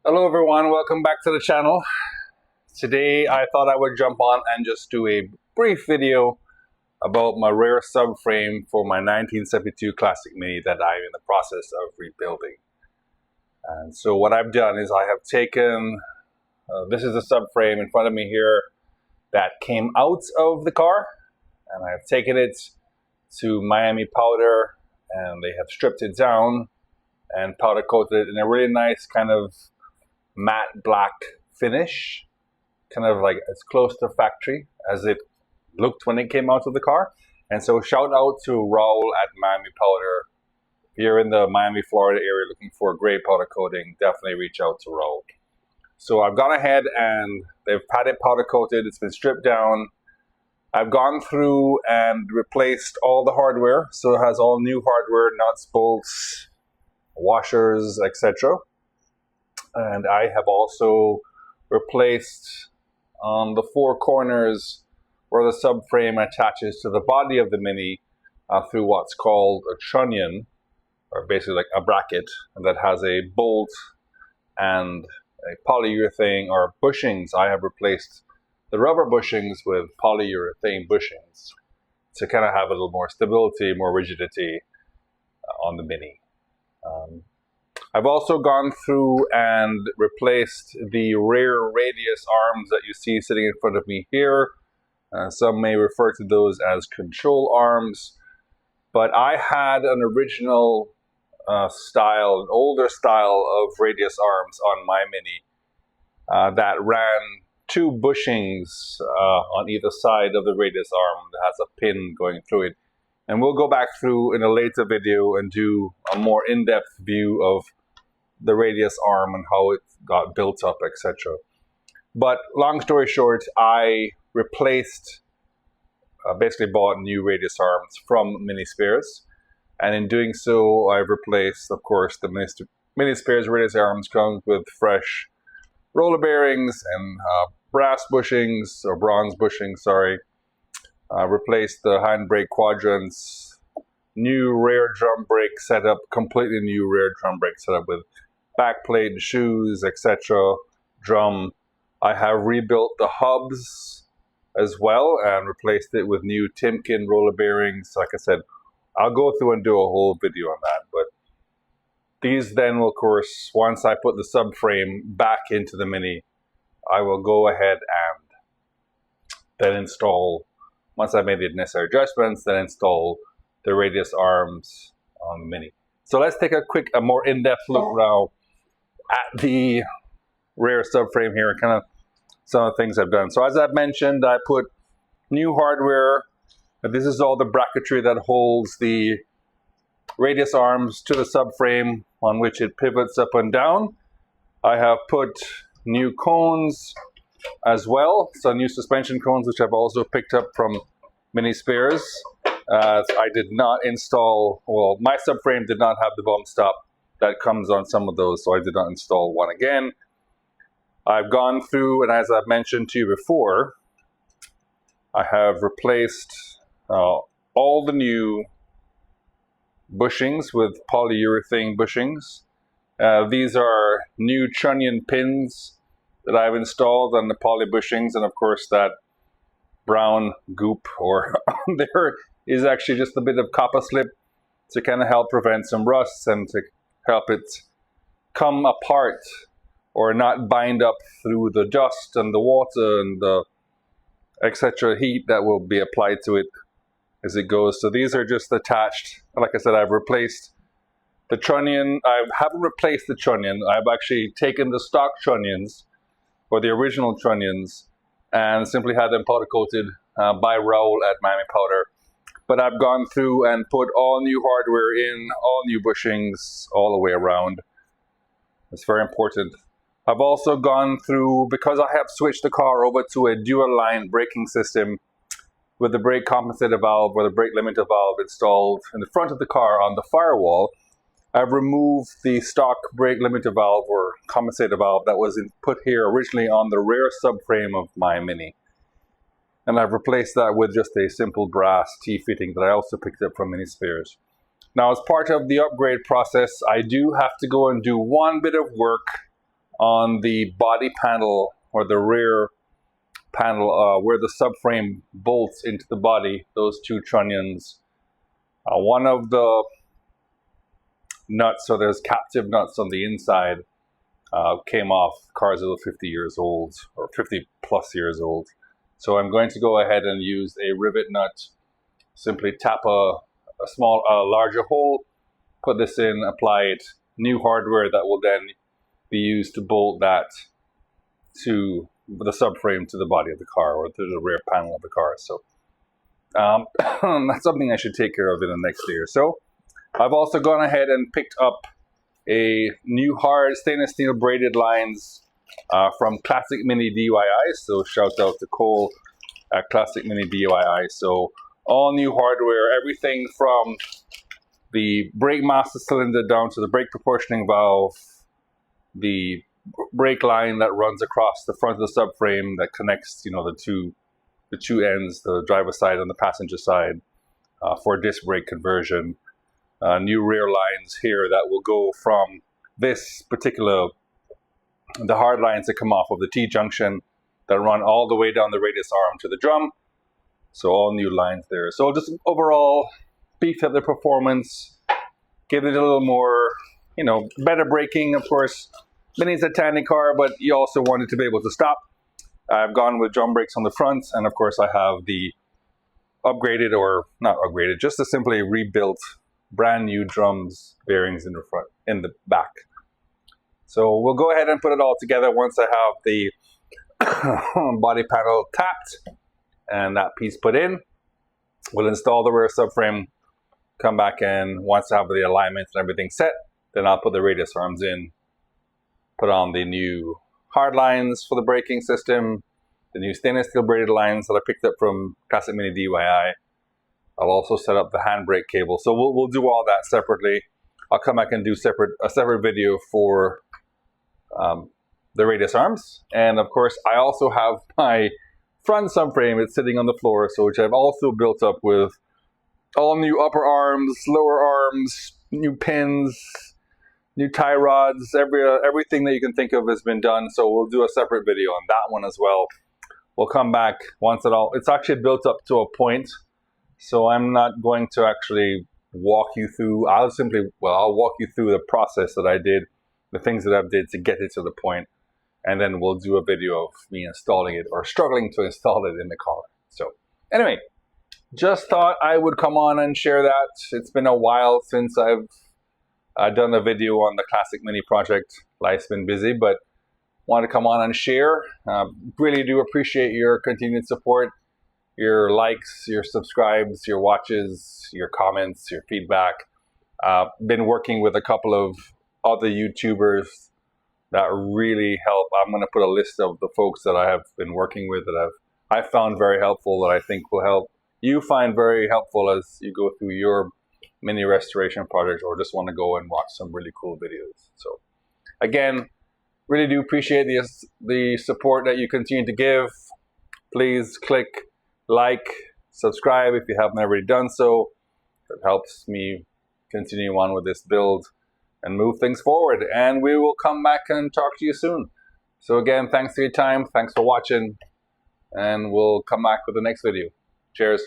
Hello everyone, welcome back to the channel. Today I thought I would jump on and just do a brief video about my rear subframe for my 1972 Classic Mini that I'm in the process of rebuilding. And so what I've done is I have taken, this is the subframe in front of me here that came out of the car, and I've taken it to Miami powder and they have stripped it down and powder coated it in a really nice kind of matte black finish, kind of like as close to factory as it looked when it came out of the car. And so shout out to Raul at Miami Powder. If you're in the Miami, Florida area looking for a great powder coating, definitely reach out to Raul. So I've gone ahead and they've had it powder coated, it's been stripped down. I've gone through and replaced all the hardware, so it has all new hardware, nuts, bolts, washers, etc. And I have also replaced the four corners where the subframe attaches to the body of the Mini through what's called a trunnion, or basically like a bracket that has a bolt and a polyurethane or bushings. I have replaced the rubber bushings with polyurethane bushings to kind of have a little more stability, more rigidity on the Mini. I've also gone through and replaced the rear radius arms that you see sitting in front of me here. Some may refer to those as control arms, but I had an original style, an older style of radius arms on my Mini that ran two bushings on either side of the radius arm that has a pin going through it. And we'll go back through in a later video and do a more in-depth view of the radius arm and how it got built up, etc. But long story short, I replaced, basically bought new radius arms from Mini Spares. And in doing so, I've replaced, of course, the Mini Spares radius arms comes with fresh roller bearings and brass bushings, or bronze bushings, sorry. Replaced the handbrake quadrants, new rear drum brake setup, completely new rear drum brake setup with backplate, shoes, etc. Drum. I have rebuilt the hubs as well and replaced it with new Timken roller bearings. Like I said, I'll go through and do a whole video on that. But these then will, of course, once I put the subframe back into the Mini, I will go ahead and then install, once I made the necessary adjustments, then install the radius arms on the Mini. So let's take a more in-depth look now at the rear subframe here and kind of some of the things I've done. So as I've mentioned, I put new hardware. This is all the bracketry that holds the radius arms to the subframe on which it pivots up and down. I have put new cones as well, so new suspension cones, which I've also picked up from Mini Spares. I did not install, well, my subframe did not have the bump stop that comes on some of those, so I did not install one again. I've gone through, and as I've mentioned to you before, I have replaced all the new bushings with polyurethane bushings. These are new trunnion pins that I've installed on the poly bushings, and of course that brown goop or there is actually just a bit of copper slip to kind of help prevent some rust and to help it come apart or not bind up through the dust and the water and the etc. heat that will be applied to it as it goes. So these are just attached. Like I said, I've replaced the trunnion. I haven't replaced the trunnion. I've actually taken the stock trunnions or the original trunnions and simply had them powder coated by Raul at Miami Powder. But I've gone through and put all new hardware in, all new bushings all the way around. It's very important. I've also gone through, because I have switched the car over to a dual line braking system with the brake compensator valve or the brake limiter valve installed in the front of the car on the firewall. I've removed the stock brake limiter valve or compensator valve that was put here originally on the rear subframe of my Mini. And I've replaced that with just a simple brass T-fitting that I also picked up from Mini Spares. Now, as part of the upgrade process, I do have to go and do one bit of work on the body panel or the rear panel where the subframe bolts into the body, those two trunnions. One of the nuts, so there's captive nuts on the inside, came off. Car's over 50 years old or 50 plus years old. So I'm going to go ahead and use a rivet nut. Simply tap a larger hole, put this in, apply it, new hardware that will then be used to bolt that to the subframe to the body of the car or to the rear panel of the car. So that's something I should take care of in the next day or so. I've also gone ahead and picked up a new hard stainless steel braided lines from Classic Mini DIY. So shout out to Cole at Classic Mini DIY. So all new hardware, everything from the brake master cylinder down to the brake proportioning valve, the brake line that runs across the front of the subframe that connects, the two ends, the driver's side and the passenger side, for disc brake conversion. New rear lines here that will go from this particular, the hard lines that come off of the T-junction that run all the way down the radius arm to the drum. So all new lines there. So just overall beefed up the performance, give it a little more, better braking. Of course, Mini's a tiny car, but you also want it to be able to stop. I've gone with drum brakes on the front, and of course I have the upgraded, or not upgraded, just a simply rebuilt brand new drums bearings in the back. So we'll go ahead and put it all together once I have the body panel tapped and that piece put in. We'll install the rear subframe, come back in. Once I have the alignment and everything set, then I'll put the radius arms in, put on the new hard lines for the braking system, the new stainless steel braided lines that I picked up from Classic Mini DIY. I'll also set up the handbrake cable. So we'll do all that separately. I'll come back and do a separate video for the radius arms. And of course, I also have my front subframe. It's sitting on the floor, so which I've also built up with all new upper arms, lower arms, new pins, new tie rods, everything that you can think of has been done. So we'll do a separate video on that one as well. We'll come back once it's actually built up to a point. So I'm not going to actually walk you through, I'll walk you through the process that I did, the things that I did to get it to the point, and then we'll do a video of me installing it or struggling to install it in the car. So anyway, just thought I would come on and share that. It's been a while since I've done a video on the Classic Mini project. Life's been busy, but want to come on and share. Really do appreciate your continued support, your likes, your subscribes, your watches, your comments, your feedback. Been working with a couple of other YouTubers that really help. I'm going to put a list of the folks that I have been working with that I found very helpful, that I think will help you find very helpful as you go through your mini restoration project or just want to go and watch some really cool videos. So again, really do appreciate the support that you continue to give. Please click like, subscribe if you haven't already done so. It helps me continue on with this build and move things forward. And we will come back and talk to you soon. So again, thanks for your time. Thanks for watching. And we'll come back with the next video. Cheers.